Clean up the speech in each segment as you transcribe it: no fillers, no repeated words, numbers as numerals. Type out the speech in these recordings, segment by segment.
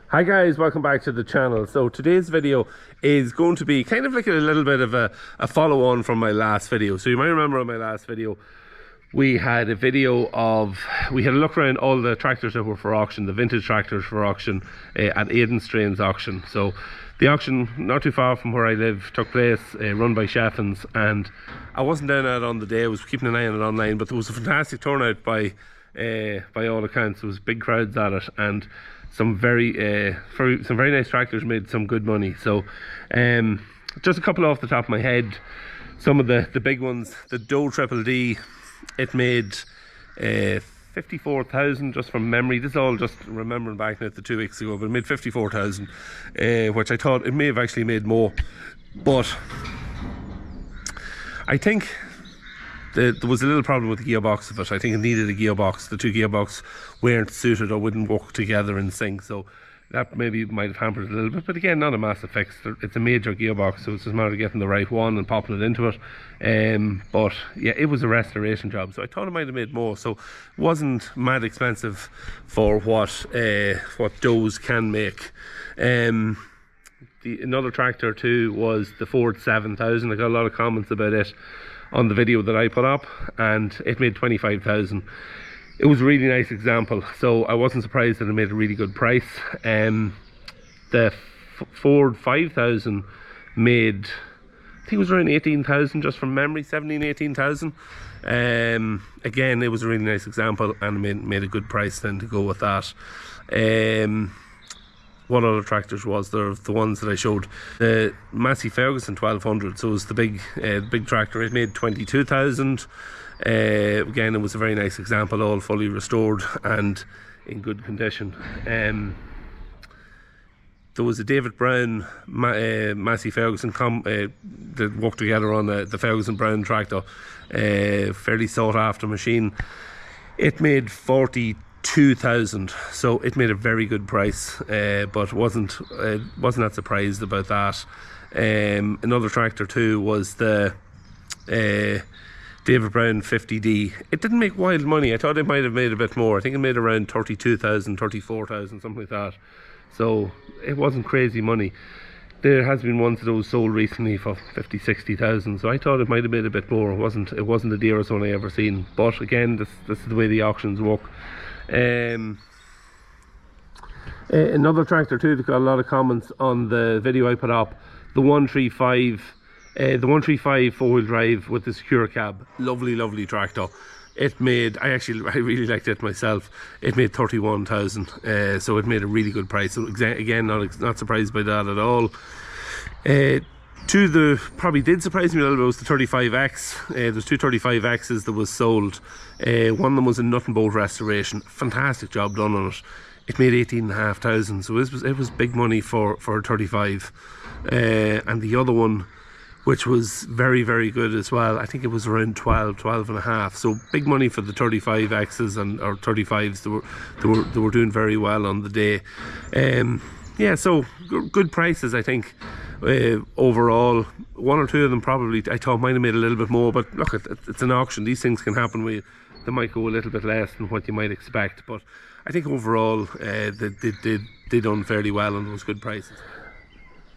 Hi guys, welcome back to the channel. So today's video is going to be kind of like a little bit of a follow on from my last video. So you might remember on my last video we had a video of, we had a look around all the tractors that were for auction, the vintage tractors for auction at Aidan Strain's auction. So the auction not too far from where I live took place, run by Sheffins, and I wasn't down at it on the day. I was keeping an eye on it online, but there was a fantastic turnout by all accounts. There was big crowds at it, and some very nice tractors made some good money. So just a couple off the top of my head, some of the big ones. The Doe Triple D, it made 54,000 just from memory. This is all just remembering back now to 2 weeks ago, but it made 54,000, which I thought it may have actually made more, but I think there was a little problem with the gearbox of it. I think it needed a gearbox. The two gearbox weren't suited or wouldn't work together in sync, so that maybe might have hampered it a little bit. But again, not a massive fix. It's a major gearbox, so it's just a matter of getting the right one and popping it into it. But yeah, it was a restoration job, so I thought it might have made more. So it wasn't mad expensive for what Does can make. Another tractor too was the Ford 7000. I got a lot of comments about it on the video that I put up, and it made 25,000. It was a really nice example, so I wasn't surprised that it made a really good price. The Ford 5000 made, I think it was around 18,000 just from memory, 18,000. Again, it was a really nice example, and it made a good price then to go with that. What other tractors was there? The ones that I showed, the Massey Ferguson 1200, so it was the big tractor. It made 22,000. Again, it was a very nice example, all fully restored and in good condition. There was a David Brown Massey Ferguson that worked together on the Ferguson Brown tractor, fairly sought after machine. It made 42,000, so it made a very good price, but wasn't that surprised about that. Another tractor too was the David Brown 50D. It didn't make wild money. I thought it might have made a bit more. I think it made around 32,000, 34,000, something like that. So it wasn't crazy money. There has been ones of those sold recently for 50, 60,000, so I thought it might have made a bit more. It wasn't the dearest one I ever seen, but again, this is the way the auctions work. Another tractor too that got a lot of comments on the video I put up, the 135 four-wheel drive with the secure cab. Lovely tractor. It made, I really liked it myself. It made 31,000, so it made a really good price. So again, not surprised by that at all. Probably did surprise me a little bit was the 35X. There's two 35Xs that was sold. One of them was a nut and bolt restoration. Fantastic job done on it. It made 18,500, so it was big money for a 35. And the other one, which was very good as well, I think it was around 12 and a half. So big money for the 35Xs or 35s. They were doing very well on the day. Yeah, so good prices, I think. Overall, one or two of them probably I thought might have made a little bit more, but look, it's an auction. These things can happen. They might go a little bit less than what you might expect, but I think overall they done fairly well on those good prices.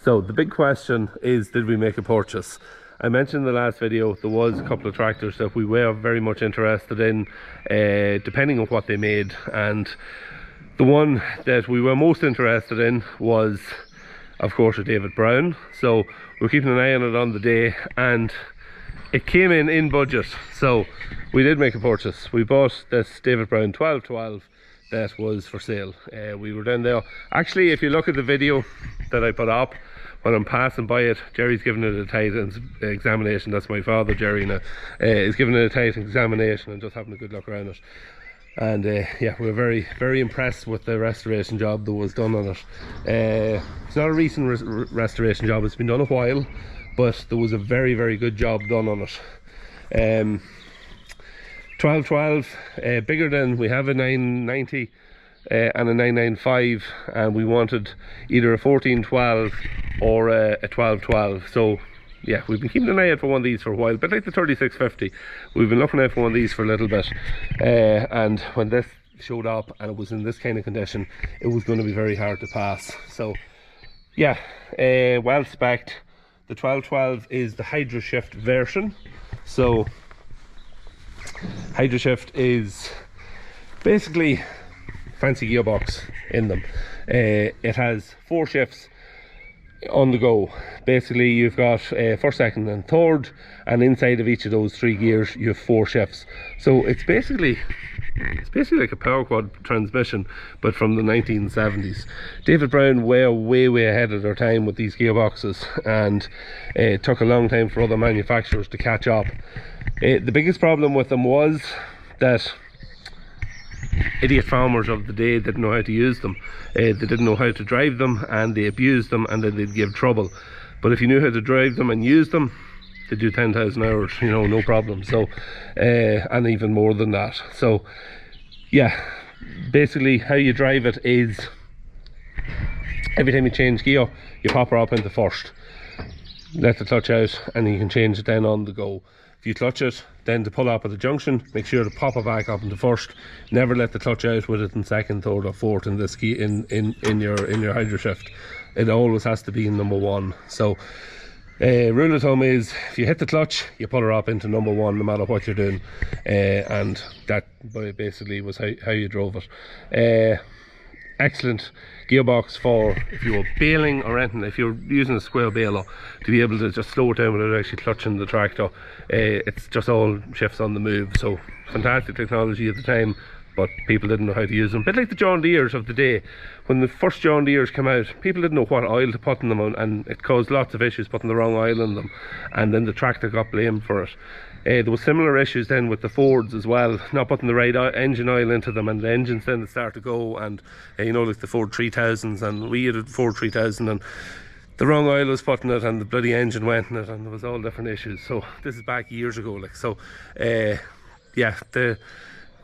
So the big question is, did we make a purchase? I mentioned in the last video there was a couple of tractors that we were very much interested in, depending on what they made, and the one that we were most interested in was, of course, a David Brown. So we're keeping an eye on it on the day, and it came in budget, so we did make a purchase. We bought this David Brown 1212 that was for sale. We were down there. Actually, if you look at the video that I put up, when I'm passing by it, Jerry's giving it a tight examination. That's my father, Jerry, now. Is giving it a tight examination and just having a good look around it. And yeah, we're very impressed with the restoration job that was done on it. It's not a recent restoration job, it's been done a while, but there was a very good job done on it. 1212, bigger than, we have a 990 and a 995, and we wanted either a 1412 or a 1212. So yeah, we've been keeping an eye out for one of these for a while, but like the 3650, we've been looking out for one of these for a little bit, and when this showed up and it was in this kind of condition, it was going to be very hard to pass. So yeah, well spec'd. The 1212 is the Hydroshift version. So Hydroshift is basically fancy gearbox in them. It has 4 shifts on the go. Basically you've got first, second and third, and inside of each of those 3 gears you have 4 shifts. So it's basically like a power quad transmission, but from the 1970s. David Brown were way ahead of their time with these gearboxes, and it took a long time for other manufacturers to catch up. The biggest problem with them was that idiot farmers of the day didn't know how to use them. They didn't know how to drive them, and they abused them, and then they'd give trouble. But if you knew how to drive them and use them, they do 10,000 hours, you know, no problem. So and even more than that. So yeah, basically how you drive it is every time you change gear, you pop her up into first, let the clutch out, and you can change it then on the go. If you clutch it, then to pull up at the junction, make sure to pop it back up into first. Never let the clutch out with it in second, third or fourth in this key in your Hydroshift. It always has to be in number 1. So rule of thumb is if you hit the clutch, you pull her up into number 1 no matter what you're doing, and that basically was how you drove it. Excellent gearbox for if you were baling or anything. If you're using a square baler, to be able to just slow it down without actually clutching the tractor. It's just all shifts on the move. So fantastic technology at the time, but people didn't know how to use them. A bit like the John Deeres of the day. When the first John Deeres came out, people didn't know what oil to put in them on, and it caused lots of issues putting the wrong oil in them, and then the tractor got blamed for it. There was similar issues then with the Fords as well, not putting the right engine oil into them, and the engines then start to go, and you know, like the Ford 3000s, and we had a Ford 3000 and the wrong oil was put in it and the bloody engine went in it, and there was all different issues. So this is back years ago, like. So yeah, the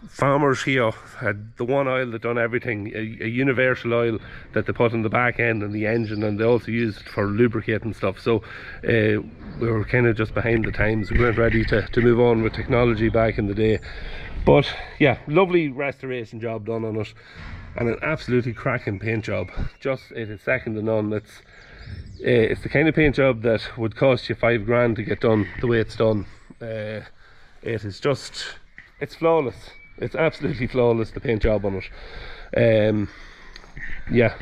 farmers here had the one oil that done everything, a universal oil that they put in the back end and the engine, and they also used it for lubricating stuff. So we were kind of just behind the times. We weren't ready to move on with technology back in the day. But yeah, lovely restoration job done on it, and an absolutely cracking paint job. Just, it is second to none. It's the kind of paint job that would cost you £5 to get done the way it's done. It is just, it's flawless. It's absolutely flawless, the paint job on it. Yeah,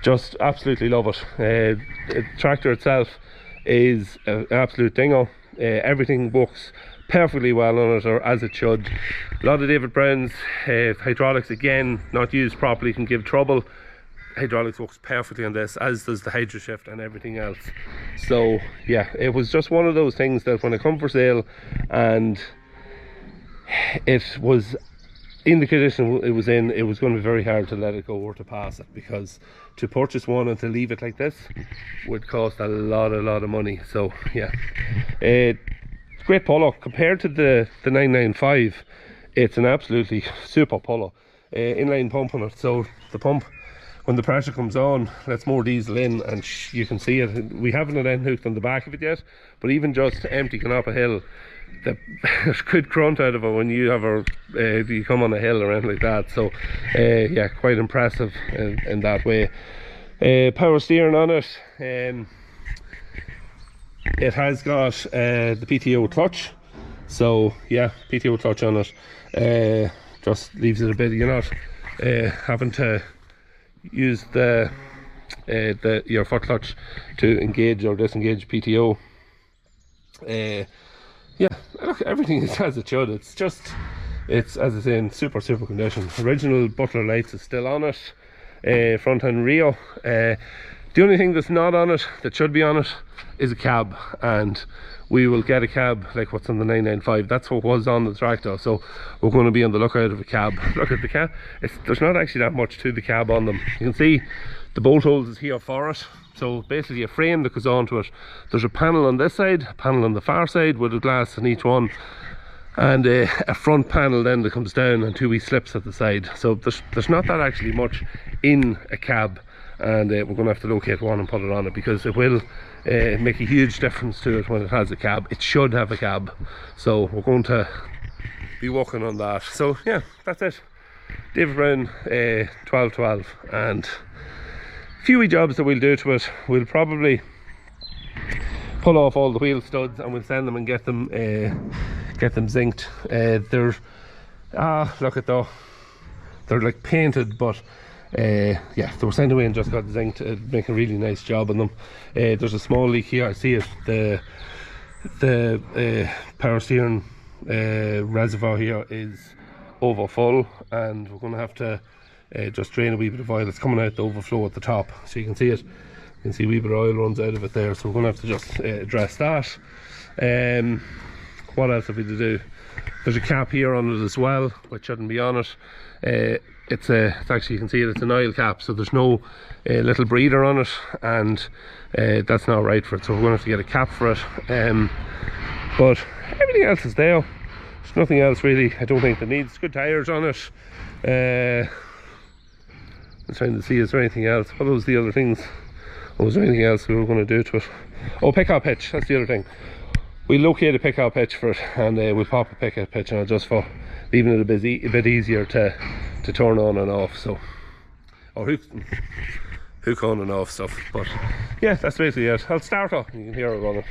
just absolutely love it. The tractor itself is an absolute dingo. Everything works perfectly well on it, or as it should. A lot of David Brown's hydraulics, again, not used properly, can give trouble. Hydraulics works perfectly on this, as does the Hydroshift and everything else. So yeah, it was just one of those things that when it come for sale and it was in the condition it was in, it was going to be very hard to let it go or to pass it, because to purchase one and to leave it like this would cost a lot of money. So yeah, great polo compared to the 995. It's an absolutely super polo. Inline pump on it, so the pump, when the pressure comes on, lets more diesel in, and you can see it. We haven't an end hooked on the back of it yet, but even just empty going up a hill, there's good grunt out of it when you have you come on a hill or anything like that. So yeah, quite impressive in that way. Power steering on it. It has got the PTO clutch. So yeah, PTO clutch on it. Just leaves it a bit, you're not having to use your foot clutch to engage or disengage PTO. Yeah, look, everything is as it should. It's just, it's, as I say, in super condition. Original Butler lights is still on it, front and rear. The only thing that's not on it, that should be on it, is a cab, and we will get a cab like what's on the 995. That's what was on the tractor, so we're going to be on the lookout of a cab. Look at the cab, there's not actually that much to the cab on them. You can see the bolt holes is here for it. So basically a frame that goes onto it. There's a panel on this side, a panel on the far side with a glass in each one, and a front panel then that comes down, and 2 wee slips at the side. So there's not that actually much in a cab, and we're going to have to locate one and put it on it, because it will make a huge difference to it when it has a cab. It should have a cab, so we're going to be working on that. So yeah, that's it. David Brown 1212, and a few wee jobs that we'll do to it. We'll probably pull off all the wheel studs and we'll send them and get them zinced. They're look at though, they're like painted, but yeah, they were sent away and just got zinced. Make a really nice job on them. There's a small leak here, I see it. The power steering reservoir here is over full, and we're going to have to just drain a wee bit of oil. It's coming out the overflow at the top, so you can see it. You can see a wee bit of oil runs out of it there, so we're going to have to just address that. What else have we to do? There's a cap here on it as well, which shouldn't be on it. It's actually, you can see it, it's an oil cap, so there's no little breather on it, and that's not right for it, so we're going to have to get a cap for it. But everything else is there. There's nothing else really I don't think that needs. Good tyres on it. I'm trying to see, is there anything else? What was the other things? Or was there anything else we were going to do to it? Oh, pick-up hitch, that's the other thing. We locate a pick-up hitch for it, and we'll pop a pick-up hitch on it just for leaving it a bit easier to turn on and off. So, or hook on and off stuff. But yeah, that's basically it. I'll start off, you can hear it running.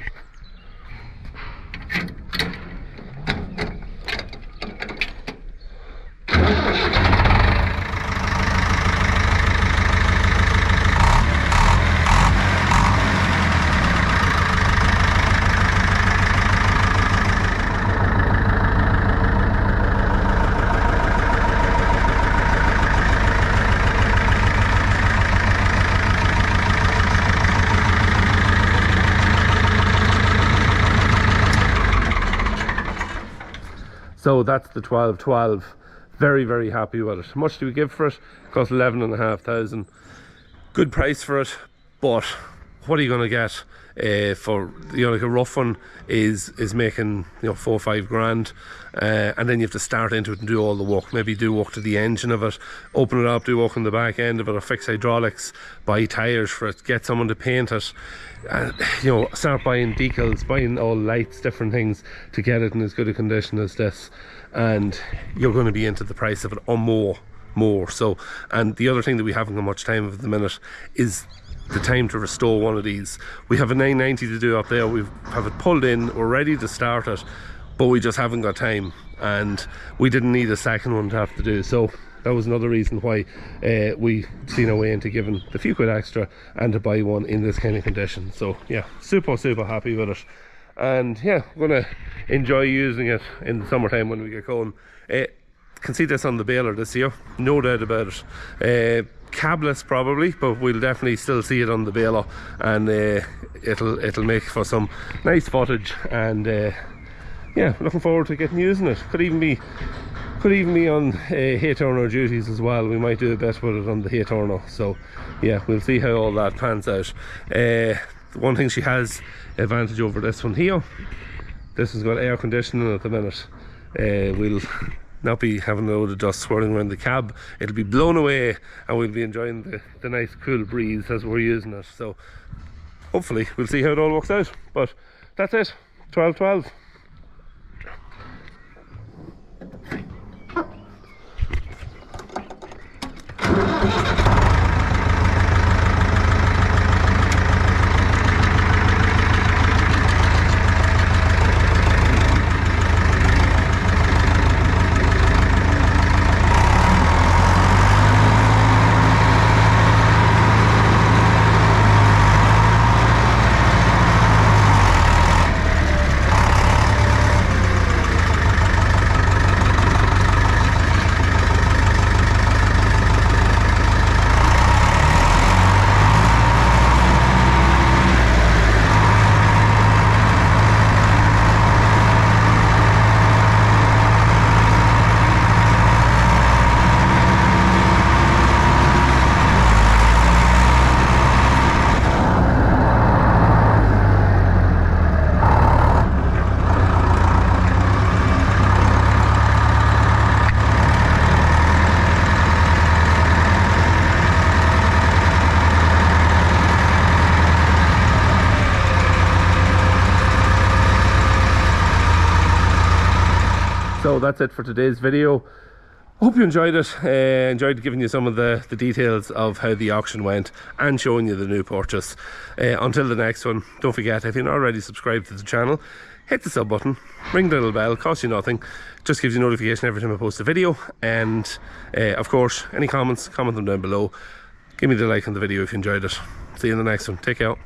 So that's the 1212. Very, very happy with it. How much do we give for it? It cost 11,500. Good price for it, but what are you going to get for, you know, like a rough one is making, you know, 4 or 5 grand, and then you have to start into it and do all the work. Maybe do work to the engine of it, open it up, do work on the back end of it, or fix hydraulics, buy tyres for it, get someone to paint it, and, you know, start buying decals, buying all lights, different things to get it in as good a condition as this, and you're going to be into the price of it or more. So, and the other thing that we haven't got much time of at the minute is the time to restore one of these. We have a 990 to do up there. We have it pulled in, we're ready to start it, but we just haven't got time, and we didn't need a second one to have to do. So that was another reason why we seen our way into giving the few quid extra and to buy one in this kind of condition. So yeah, super happy with it, and yeah, we're gonna enjoy using it in the summertime when we get going. Can see this on the baler this year, no doubt about it. Cabless probably, but we'll definitely still see it on the baler, and it'll make for some nice footage, and yeah, looking forward to getting using it. Could even be on hay turner duties as well. We might do a bit with it on the hay turner, so yeah, we'll see how all that pans out. The one thing she has advantage over this one here, this has got air conditioning at the minute. We'll not be having a load of dust swirling around the cab. It'll be blown away, and we'll be enjoying the nice cool breeze as we're using it. So hopefully we'll see how it all works out. But that's it, 1212. So that's it for today's video. Hope you enjoyed it. Enjoyed giving you some of the details of how the auction went and showing you the new purchase. Until the next one, don't forget, if you're not already subscribed to the channel, hit the sub button, ring the little bell, costs you nothing, just gives you notification every time I post a video. And of course, any comments, comment them down below. Give me the like on the video if you enjoyed it. See you in the next one. Take care.